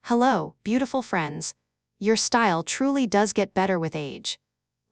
Hello, beautiful friends. Your style truly does get better with age.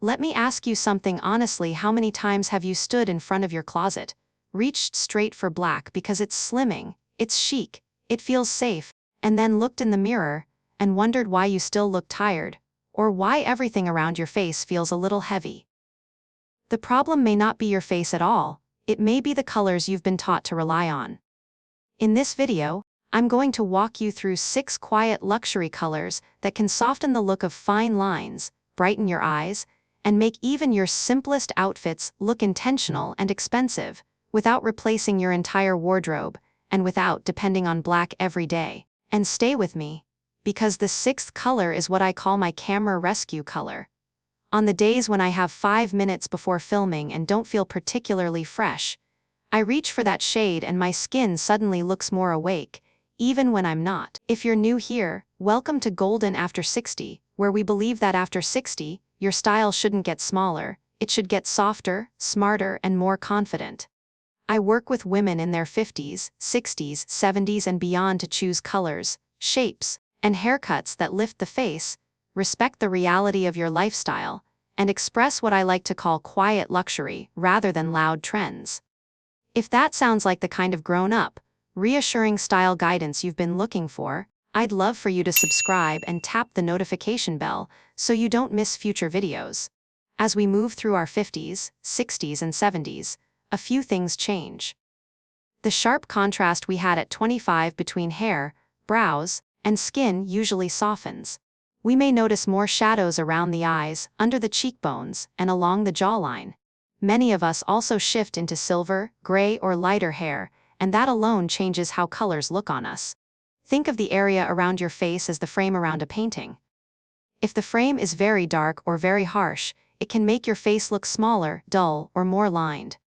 Let me ask you something honestly, how many times have you stood in front of your closet, reached straight for black because it's slimming, it's chic, it feels safe, and then looked in the mirror and wondered why you still look tired, or why everything around your face feels a little heavy? The problem may not be your face at all, it may be the colors you've been taught to rely on. In this video, I'm going to walk you through 6 quiet luxury colors that can soften the look of fine lines, brighten your eyes, and make even your simplest outfits look intentional and expensive, without replacing your entire wardrobe, and without depending on black every day. And stay with me, because the 6th color is what I call my camera rescue color. On the days when I have 5 minutes before filming and don't feel particularly fresh, I reach for that shade and my skin suddenly looks more awake, even when I'm not. If you're new here, welcome to Golden After 60, where we believe that after 60, your style shouldn't get smaller, it should get softer, smarter, and more confident. I work with women in their 50s, 60s, 70s, and beyond to choose colors, shapes, and haircuts that lift the face, respect the reality of your lifestyle, and express what I like to call quiet luxury rather than loud trends. If that sounds like the kind of grown-up, reassuring style guidance you've been looking for, I'd love for you to subscribe and tap the notification bell so you don't miss future videos. As we move through our 50s, 60s, and 70s, a few things change. The sharp contrast we had at 25 between hair, brows, and skin usually softens. We may notice more shadows around the eyes, under the cheekbones, and along the jawline. Many of us also shift into silver, gray, or lighter hair, and that alone changes how colors look on us. Think of the area around your face as the frame around a painting. If the frame is very dark or very harsh, it can make your face look smaller, dull, or more lined.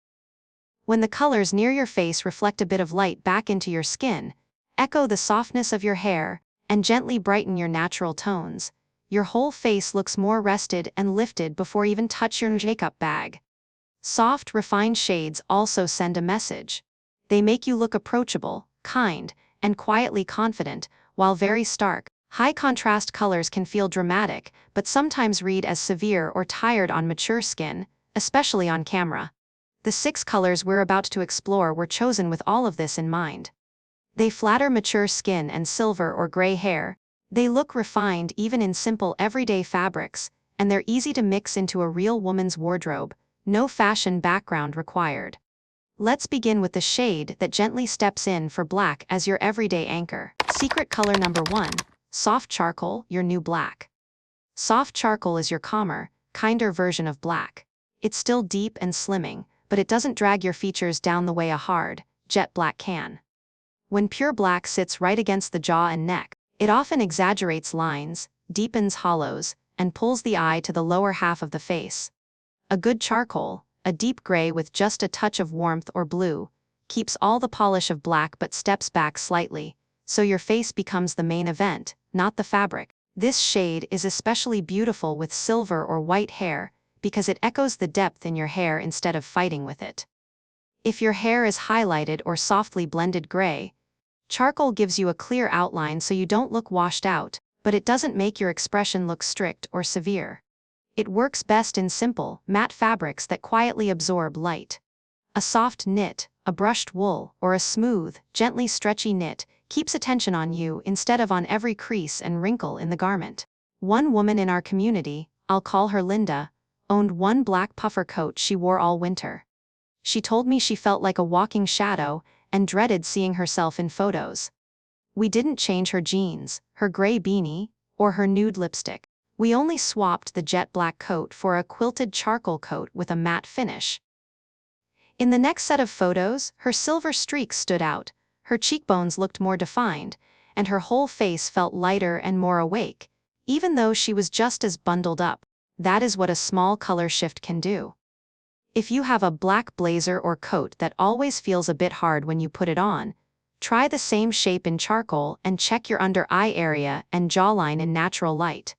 When the colors near your face reflect a bit of light back into your skin, echo the softness of your hair, and gently brighten your natural tones, your whole face looks more rested and lifted before even touch your makeup bag. Soft, refined shades also send a message. They make you look approachable, kind, and quietly confident, while very stark, high-contrast colors can feel dramatic, but sometimes read as severe or tired on mature skin, especially on camera. The 6 colors we're about to explore were chosen with all of this in mind. They flatter mature skin and silver or gray hair, they look refined even in simple everyday fabrics, and they're easy to mix into a real woman's wardrobe. No fashion background required. Let's begin with the shade that gently steps in for black as your everyday anchor. Secret color number 1, Soft Charcoal, your new black. Soft charcoal is your calmer, kinder version of black. It's still deep and slimming, but it doesn't drag your features down the way a hard, jet black can. When pure black sits right against the jaw and neck, it often exaggerates lines, deepens hollows, and pulls the eye to the lower half of the face. A good charcoal, a deep gray with just a touch of warmth or blue, keeps all the polish of black but steps back slightly, so your face becomes the main event, not the fabric. This shade is especially beautiful with silver or white hair, because it echoes the depth in your hair instead of fighting with it. If your hair is highlighted or softly blended gray, charcoal gives you a clear outline so you don't look washed out, but it doesn't make your expression look strict or severe. It works best in simple, matte fabrics that quietly absorb light. A soft knit, a brushed wool, or a smooth, gently stretchy knit keeps attention on you instead of on every crease and wrinkle in the garment. One woman in our community, I'll call her Linda, owned one black puffer coat she wore all winter. She told me she felt like a walking shadow and dreaded seeing herself in photos. We didn't change her jeans, her gray beanie, or her nude lipstick. We only swapped the jet black coat for a quilted charcoal coat with a matte finish. In the next set of photos, her silver streaks stood out, her cheekbones looked more defined, and her whole face felt lighter and more awake, even though she was just as bundled up. That is what a small color shift can do. If you have a black blazer or coat that always feels a bit hard when you put it on, try the same shape in charcoal and check your under eye area and jawline in natural light.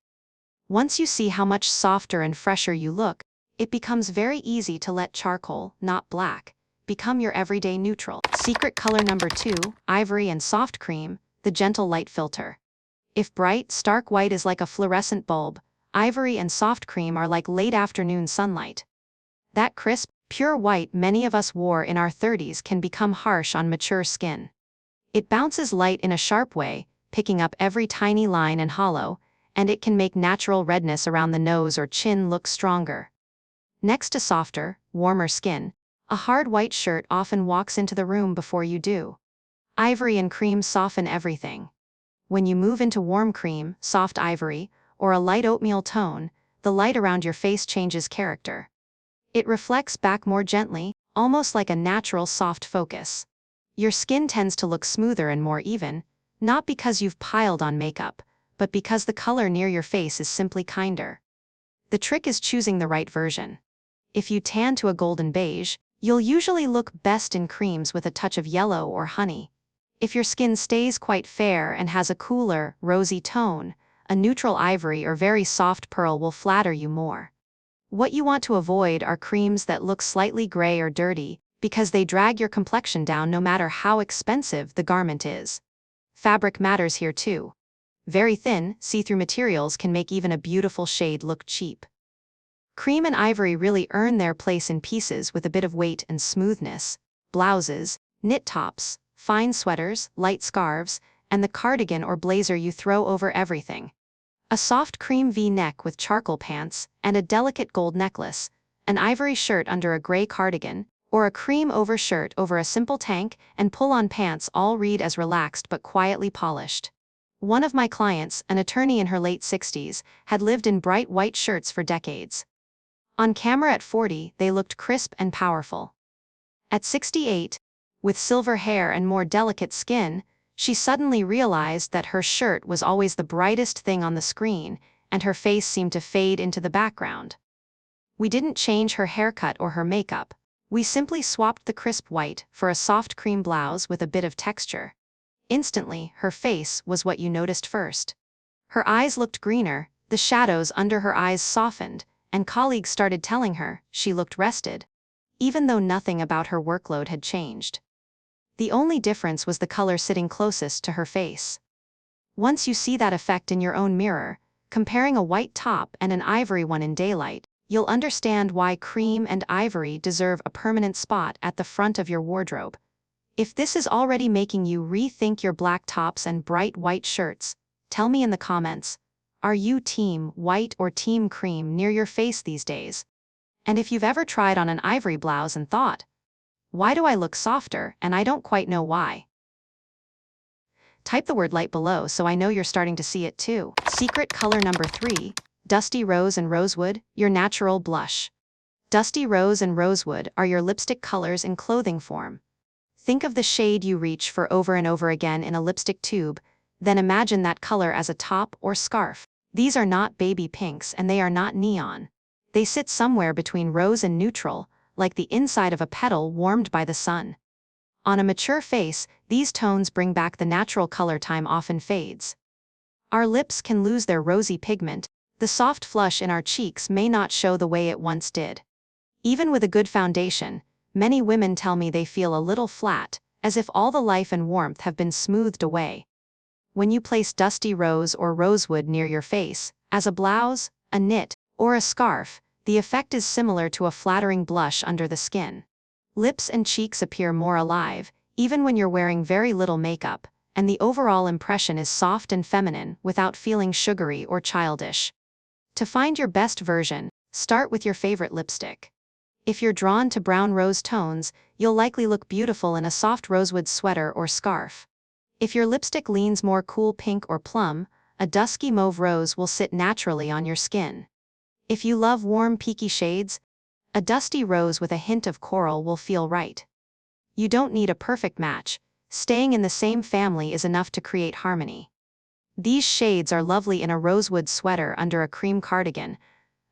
Once you see how much softer and fresher you look, it becomes very easy to let charcoal, not black, become your everyday neutral. Secret color number 2, Ivory and Soft Cream, the gentle light filter. If bright, stark white is like a fluorescent bulb, ivory and soft cream are like late afternoon sunlight. That crisp, pure white many of us wore in our 30s can become harsh on mature skin. It bounces light in a sharp way, picking up every tiny line and hollow, and it can make natural redness around the nose or chin look stronger. Next to softer, warmer skin, a hard white shirt often walks into the room before you do. Ivory and cream soften everything. When you move into warm cream, soft ivory, or a light oatmeal tone, the light around your face changes character. It reflects back more gently, almost like a natural soft focus. Your skin tends to look smoother and more even, not because you've piled on makeup, but because the color near your face is simply kinder. The trick is choosing the right version. If you tan to a golden beige, you'll usually look best in creams with a touch of yellow or honey. If your skin stays quite fair and has a cooler, rosy tone, a neutral ivory or very soft pearl will flatter you more. What you want to avoid are creams that look slightly gray or dirty, because they drag your complexion down no matter how expensive the garment is. Fabric matters here too. Very thin, see-through materials can make even a beautiful shade look cheap. Cream and ivory really earn their place in pieces with a bit of weight and smoothness. Blouses, knit tops, fine sweaters, light scarves, and the cardigan or blazer you throw over everything. A soft cream V-neck with charcoal pants, and a delicate gold necklace, an ivory shirt under a gray cardigan, or a cream overshirt over a simple tank and pull-on pants all read as relaxed but quietly polished. One of my clients, an attorney in her late 60s, had lived in bright white shirts for decades. On camera at 40, they looked crisp and powerful. At 68, with silver hair and more delicate skin, she suddenly realized that her shirt was always the brightest thing on the screen, and her face seemed to fade into the background. We didn't change her haircut or her makeup. We simply swapped the crisp white for a soft cream blouse with a bit of texture. Instantly, her face was what you noticed first. Her eyes looked greener, the shadows under her eyes softened, and colleagues started telling her she looked rested, even though nothing about her workload had changed. The only difference was the color sitting closest to her face. Once you see that effect in your own mirror, comparing a white top and an ivory one in daylight, you'll understand why cream and ivory deserve a permanent spot at the front of your wardrobe. If this is already making you rethink your black tops and bright white shirts, tell me in the comments. Are you team white or team cream near your face these days? And if you've ever tried on an ivory blouse and thought, why do I look softer and I don't quite know why? Type the word light below so I know you're starting to see it too. Secret color number 3, Dusty Rose and Rosewood, your natural blush. Dusty Rose and Rosewood are your lipstick colors in clothing form. Think of the shade you reach for over and over again in a lipstick tube, then imagine that color as a top or scarf. These are not baby pinks and they are not neon. They sit somewhere between rose and neutral, like the inside of a petal warmed by the sun. On a mature face, these tones bring back the natural color time often fades. Our lips can lose their rosy pigment, the soft flush in our cheeks may not show the way it once did. Even with a good foundation, many women tell me they feel a little flat, as if all the life and warmth have been smoothed away. When you place Dusty Rose or Rosewood near your face, as a blouse, a knit, or a scarf, the effect is similar to a flattering blush under the skin. Lips and cheeks appear more alive, even when you're wearing very little makeup, and the overall impression is soft and feminine without feeling sugary or childish. To find your best version, start with your favorite lipstick. If you're drawn to brown rose tones, you'll likely look beautiful in a soft rosewood sweater or scarf. If your lipstick leans more cool pink or plum, a dusky mauve rose will sit naturally on your skin. If you love warm peaky shades, a dusty rose with a hint of coral will feel right. You don't need a perfect match, staying in the same family is enough to create harmony. These shades are lovely in a rosewood sweater under a cream cardigan,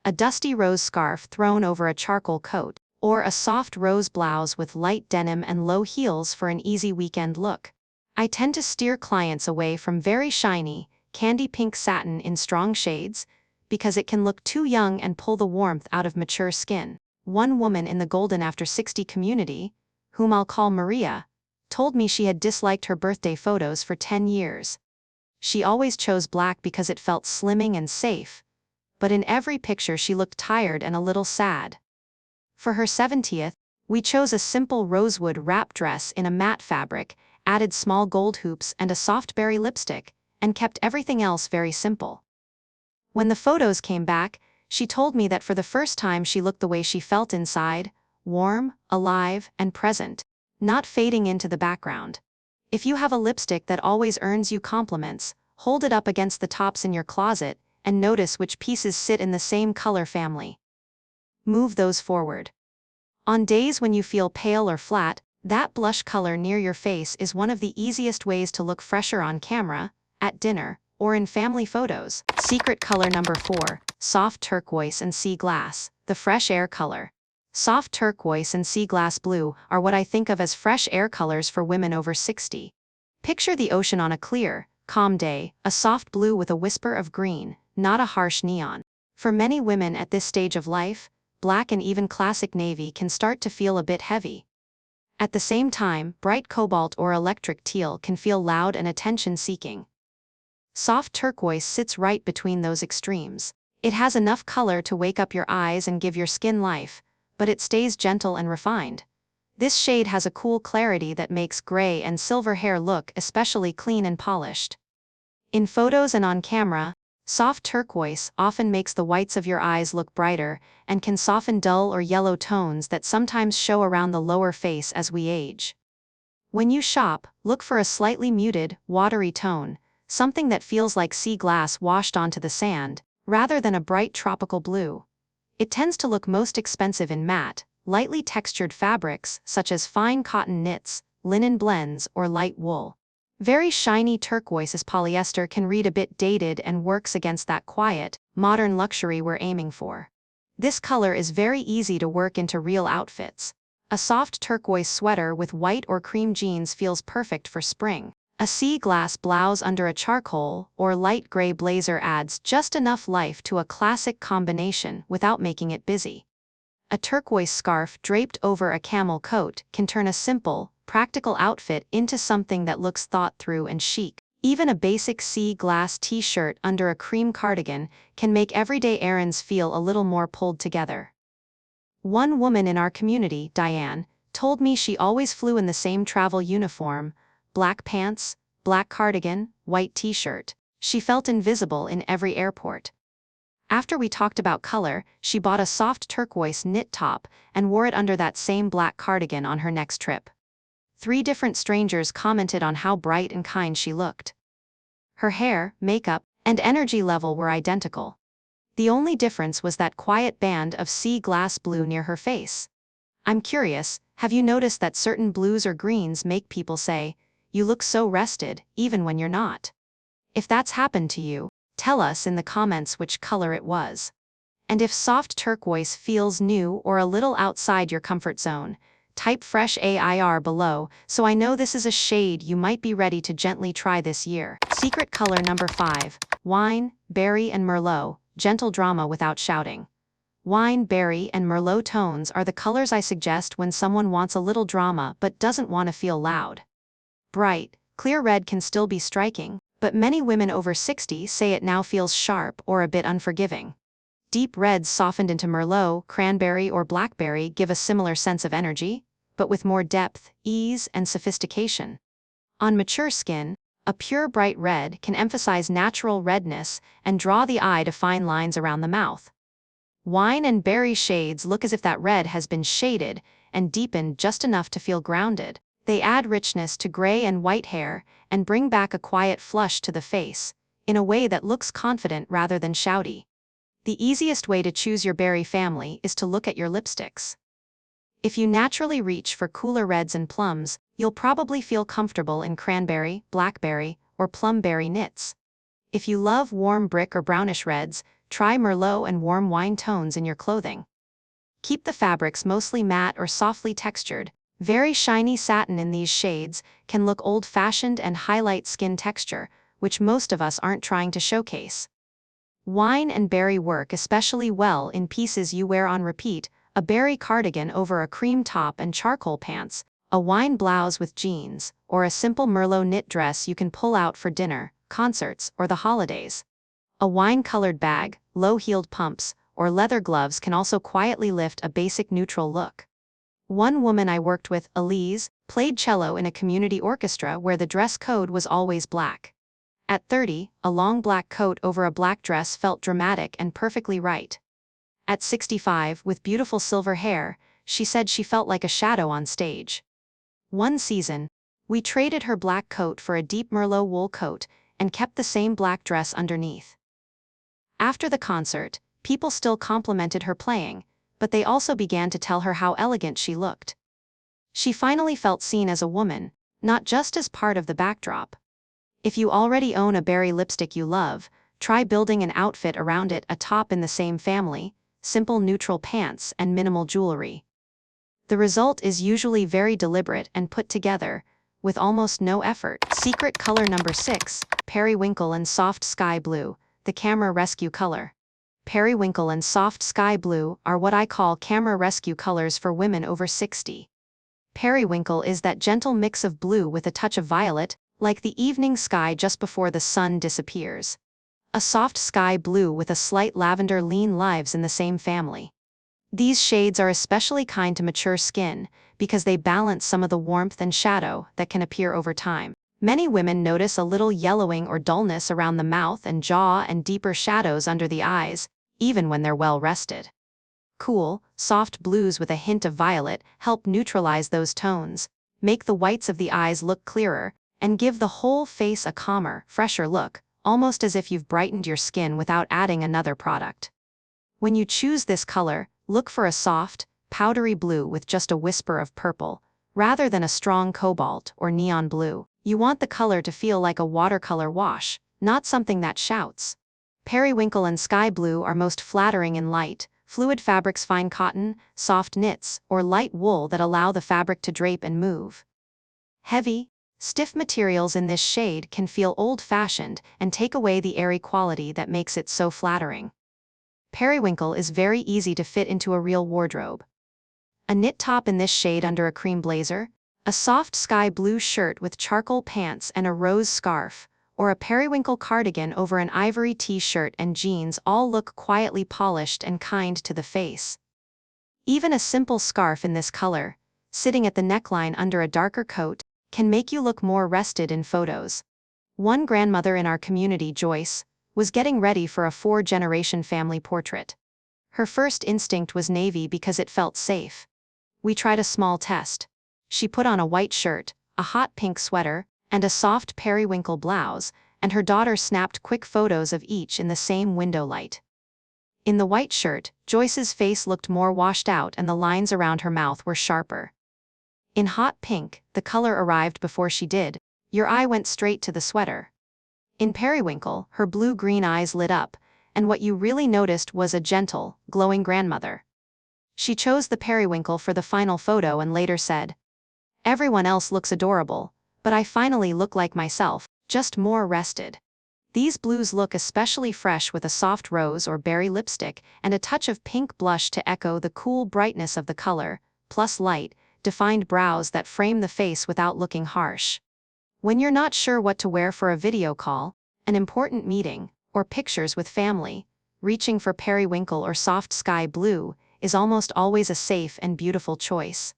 a dusty rose scarf thrown over a charcoal coat, or a soft rose blouse with light denim and low heels for an easy weekend look. I tend to steer clients away from very shiny, candy pink satin in strong shades, because it can look too young and pull the warmth out of mature skin. One woman in the Golden After 60 community, whom I'll call Maria, told me she had disliked her birthday photos for 10 years. She always chose black because it felt slimming and safe, but in every picture she looked tired and a little sad. For her 70th, we chose a simple rosewood wrap dress in a matte fabric, added small gold hoops and a soft berry lipstick, and kept everything else very simple. When the photos came back, she told me that for the first time she looked the way she felt inside, warm, alive, and present, not fading into the background. If you have a lipstick that always earns you compliments, hold it up against the tops in your closet, and notice which pieces sit in the same color family. Move those forward. On days when you feel pale or flat, that blush color near your face is one of the easiest ways to look fresher on camera, at dinner, or in family photos. Secret color number 4, soft turquoise and sea glass, the fresh air color. Soft turquoise and sea glass blue are what I think of as fresh air colors for women over 60. Picture the ocean on a clear, calm day, a soft blue with a whisper of green, not a harsh neon. For many women at this stage of life, black and even classic navy can start to feel a bit heavy. At the same time, bright cobalt or electric teal can feel loud and attention-seeking. Soft turquoise sits right between those extremes. It has enough color to wake up your eyes and give your skin life, but it stays gentle and refined. This shade has a cool clarity that makes gray and silver hair look especially clean and polished. In photos and on camera, soft turquoise often makes the whites of your eyes look brighter and can soften dull or yellow tones that sometimes show around the lower face as we age. When you shop, look for a slightly muted, watery tone, something that feels like sea glass washed onto the sand, rather than a bright tropical blue. It tends to look most expensive in matte, lightly textured fabrics such as fine cotton knits, linen blends, or light wool. Very shiny turquoise as polyester can read a bit dated and works against that quiet, modern luxury we're aiming for. This color is very easy to work into real outfits. A soft turquoise sweater with white or cream jeans feels perfect for spring. A sea glass blouse under a charcoal or light gray blazer adds just enough life to a classic combination without making it busy. A turquoise scarf draped over a camel coat can turn a simple, practical outfit into something that looks thought through and chic. Even a basic sea glass t-shirt under a cream cardigan can make everyday errands feel a little more pulled together. One woman in our community, Diane, told me she always flew in the same travel uniform, black pants, black cardigan, white t-shirt. She felt invisible in every airport. After we talked about color, she bought a soft turquoise knit top and wore it under that same black cardigan on her next trip. 3 different strangers commented on how bright and kind she looked. Her hair, makeup, and energy level were identical. The only difference was that quiet band of sea glass blue near her face. I'm curious, have you noticed that certain blues or greens make people say, "You look so rested," even when you're not? If that's happened to you, tell us in the comments which color it was. And if soft turquoise feels new or a little outside your comfort zone, type fresh AIR below so I know this is a shade you might be ready to gently try this year. Secret color number 5, wine, berry and Merlot, gentle drama without shouting. Wine, berry and Merlot tones are the colors I suggest when someone wants a little drama but doesn't want to feel loud. Bright, clear red can still be striking, but many women over 60 say it now feels sharp or a bit unforgiving. Deep reds softened into Merlot, cranberry or blackberry give a similar sense of energy, but with more depth, ease, and sophistication. On mature skin, a pure bright red can emphasize natural redness and draw the eye to fine lines around the mouth. Wine and berry shades look as if that red has been shaded and deepened just enough to feel grounded. They add richness to gray and white hair and bring back a quiet flush to the face, in a way that looks confident rather than shouty. The easiest way to choose your berry family is to look at your lipsticks. If you naturally reach for cooler reds and plums, you'll probably feel comfortable in cranberry, blackberry, or plumberry knits. If you love warm brick or brownish reds, try Merlot and warm wine tones in your clothing. Keep the fabrics mostly matte or softly textured. Very shiny satin in these shades can look old-fashioned and highlight skin texture, which most of us aren't trying to showcase. Wine and berry work especially well in pieces you wear on repeat, a berry cardigan over a cream top and charcoal pants, a wine blouse with jeans, or a simple Merlot knit dress you can pull out for dinner, concerts, or the holidays. A wine-colored bag, low-heeled pumps, or leather gloves can also quietly lift a basic neutral look. One woman I worked with, Elise, played cello in a community orchestra where the dress code was always black. At 30, a long black coat over a black dress felt dramatic and perfectly right. At 65, with beautiful silver hair, she said she felt like a shadow on stage. One season, we traded her black coat for a deep Merlot wool coat and kept the same black dress underneath. After the concert, people still complimented her playing, but they also began to tell her how elegant she looked. She finally felt seen as a woman, not just as part of the backdrop. If you already own a berry lipstick you love, try building an outfit around it, a top in the same family, simple neutral pants and minimal jewelry. The result is usually very deliberate and put together, with almost no effort. Secret color number 6, Periwinkle and Soft Sky Blue, the camera rescue color. Periwinkle and Soft Sky Blue are what I call camera rescue colors for women over 60. Periwinkle is that gentle mix of blue with a touch of violet, like the evening sky just before the sun disappears. A soft sky blue with a slight lavender lean lives in the same family. These shades are especially kind to mature skin, because they balance some of the warmth and shadow that can appear over time. Many women notice a little yellowing or dullness around the mouth and jaw and deeper shadows under the eyes, even when they're well rested. Cool, soft blues with a hint of violet help neutralize those tones, make the whites of the eyes look clearer, and give the whole face a calmer, fresher look, almost as if you've brightened your skin without adding another product. When you choose this color, look for a soft, powdery blue with just a whisper of purple, rather than a strong cobalt or neon blue. You want the color to feel like a watercolor wash, not something that shouts. Periwinkle and sky blue are most flattering in light, fluid fabrics, fine cotton, soft knits, or light wool that allow the fabric to drape and move. Heavy, stiff materials in this shade can feel old-fashioned and take away the airy quality that makes it so flattering. Periwinkle is very easy to fit into a real wardrobe. A knit top in this shade under a cream blazer, a soft sky blue shirt with charcoal pants and a rose scarf, or a periwinkle cardigan over an ivory t-shirt and jeans all look quietly polished and kind to the face. Even a simple scarf in this color, sitting at the neckline under a darker coat, can make you look more rested in photos. One grandmother in our community, Joyce, was getting ready for a 4-generation family portrait. Her first instinct was navy because it felt safe. We tried a small test. She put on a white shirt, a hot pink sweater, and a soft periwinkle blouse, and her daughter snapped quick photos of each in the same window light. In the white shirt, Joyce's face looked more washed out and the lines around her mouth were sharper. In hot pink, the color arrived before she did. Your eye went straight to the sweater. In periwinkle, her blue-green eyes lit up, and what you really noticed was a gentle, glowing grandmother. She chose the periwinkle for the final photo and later said, "Everyone else looks adorable, but I finally look like myself, just more rested." These blues look especially fresh with a soft rose or berry lipstick and a touch of pink blush to echo the cool brightness of the color, plus light, defined brows that frame the face without looking harsh. When you're not sure what to wear for a video call, an important meeting, or pictures with family, reaching for periwinkle or soft sky blue is almost always a safe and beautiful choice.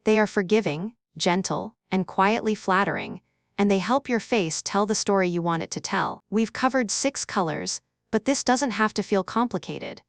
They are forgiving, gentle, and quietly flattering, and they help your face tell the story you want it to tell. We've covered 6 colors, but this doesn't have to feel complicated.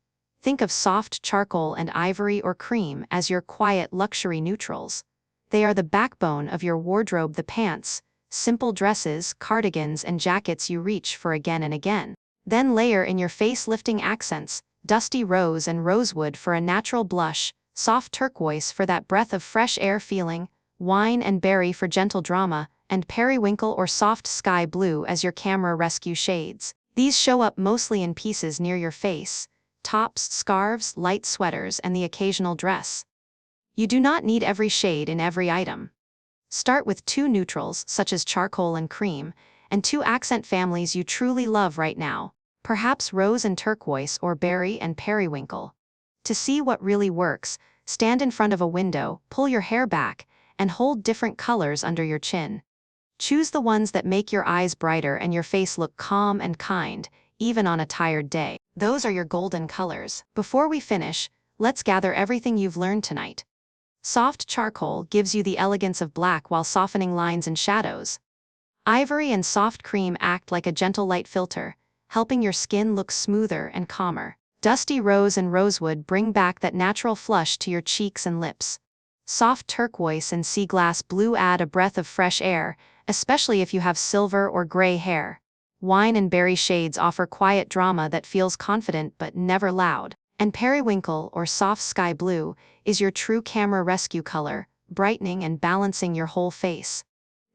Think of soft charcoal and ivory or cream as your quiet luxury neutrals. They are the backbone of your wardrobe, the pants, simple dresses, cardigans, and jackets you reach for again and again. Then layer in your face-lifting accents, dusty rose and rosewood for a natural blush, soft turquoise for that breath of fresh air feeling, wine and berry for gentle drama, and periwinkle or soft sky blue as your camera rescue shades. These show up mostly in pieces near your face: tops, scarves, light sweaters, and the occasional dress. You do not need every shade in every item. Start with 2 neutrals, such as charcoal and cream, and 2 accent families you truly love right now, perhaps rose and turquoise or berry and periwinkle. To see what really works, stand in front of a window, pull your hair back, and hold different colors under your chin. Choose the ones that make your eyes brighter and your face look calm and kind, even on a tired day. Those are your golden colors. Before we finish, let's gather everything you've learned tonight. Soft charcoal gives you the elegance of black while softening lines and shadows. Ivory and soft cream act like a gentle light filter, helping your skin look smoother and calmer. Dusty rose and rosewood bring back that natural flush to your cheeks and lips. Soft turquoise and sea-glass blue add a breath of fresh air, especially if you have silver or gray hair. Wine and berry shades offer quiet drama that feels confident but never loud. And periwinkle or soft sky blue is your true camera rescue color, brightening and balancing your whole face.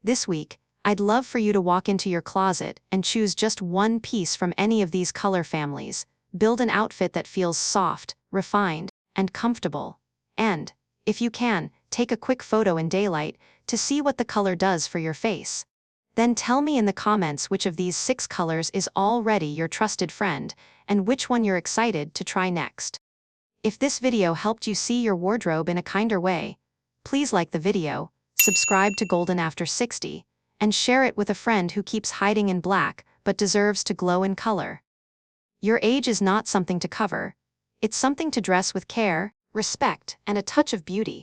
This week, I'd love for you to walk into your closet and choose just one piece from any of these color families. Build an outfit that feels soft, refined, and comfortable. And, if you can, take a quick photo in daylight to see what the color does for your face. Then tell me in the comments which of these 6 colors is already your trusted friend, and which one you're excited to try next. If this video helped you see your wardrobe in a kinder way, please like the video, subscribe to Golden After 60, and share it with a friend who keeps hiding in black but deserves to glow in color. Your age is not something to cover, it's something to dress with care, respect, and a touch of beauty.